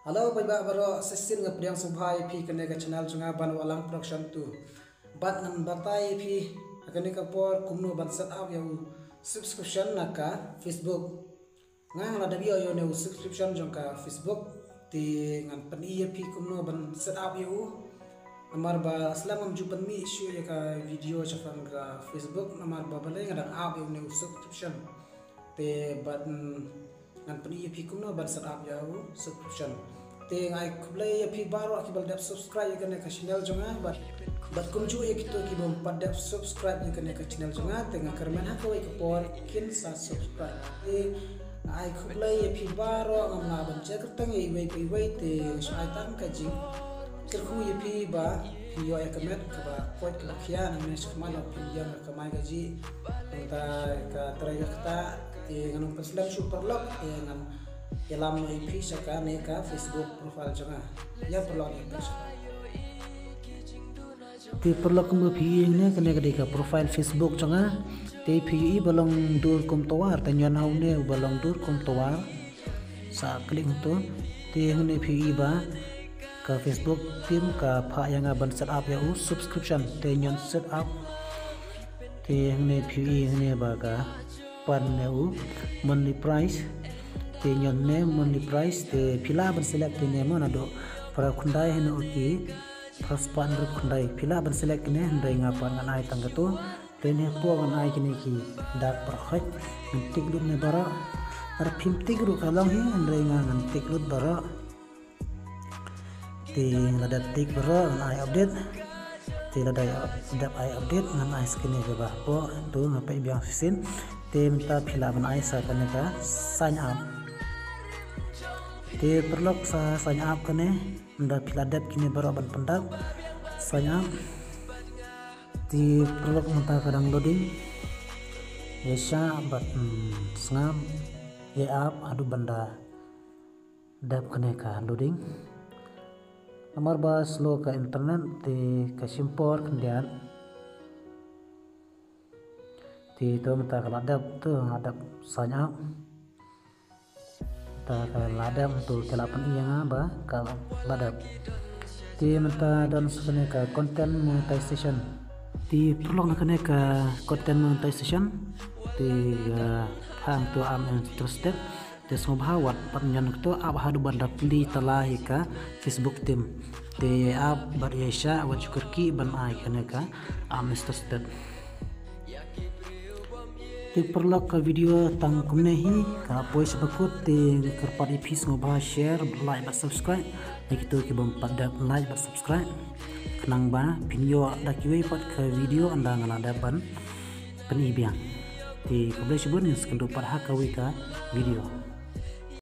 Halo baiba baro sesin nga priang subhai phi kane ka channel chunga ban walang production tu bat nan batai phi akane ka por kumno ban set up yau subscription naka Facebook nga la dabi yo ne subscription jongka Facebook ti ngan pan iya phi kumno ban set up yau amar ba selamam jupan mi issue ya ka video chafan ka Facebook amar ba balai ngadang up yau ne subscription te bat ngan pani phi kumno ban set up yau subscription te ngai kublai phi baro akibal dap subscribe yakane ka channel jonga bat kumju ekito ki bom padap subscribe yakane ka channel jonga te nga karmen ha kawai ka por kin sa subscribe te ai kublai phi baro ngamna ban check tang ei wei te sai tan ka jing kerku phi ba phi yo yakamet ka ba point ka khia na mes kmal phi yang ka mai ga ji ta ka trai ka te nganong paslam super lock te ngan yalam IP saka ne ka Facebook profile jonga ya perlu ni te perlu kum phi ne kane ka profile Facebook jonga te phi balong dur kum tawar ta nyan hau ne balong dur kum tawar sa klik to te ne phi ba ka Facebook tim ka pha yang ban set up ya subscription te nyan set up te ne phi ne ba ka pan ne monthly price te nyon ne monthly price te pila ban select ne mana do para khundai hen oki first pan ru khundai pila ban select ne ndai nga pan ngai tang to te ne po ngan ai kini ki dak par khaj tik lut ne bara ar phim tik ru kalong hi ndai nga ngan tik lut bara te lada tik bara ai update te lada dap ai update ngan ai skin ne ba po tu ngapai biang sin te minta pila ban ai sa kan ka sign up te perlu sa sign up kane nda pila dap kini baru ban pendak sign up ti perlu minta kadang loading yesha bat sngam ye up adu banda dap kane ka loading nomor ba slow ka internet te ka simpor kendian ti to minta kala dap tu ngadap sign up ta ladam tu kelapan iya ba kalau ladam ti minta dan sekene ka content monetization ti perlu nakane ka content monetization ti hang tu am interested te smobha wat panyan to ab hadu banda pli talahi ka Facebook tim ti ab bar yesha wat syukurki ban ai kane ka am interested ti perlu ka video tang kumne hi ka pois bakut ti kerpat ipis ngobah share like ba subscribe nikito ki bom pada like ba subscribe kenang ba video da kiwe pat ka video anda ngala dapan penibiang ti kublai subun skendo par ha ka video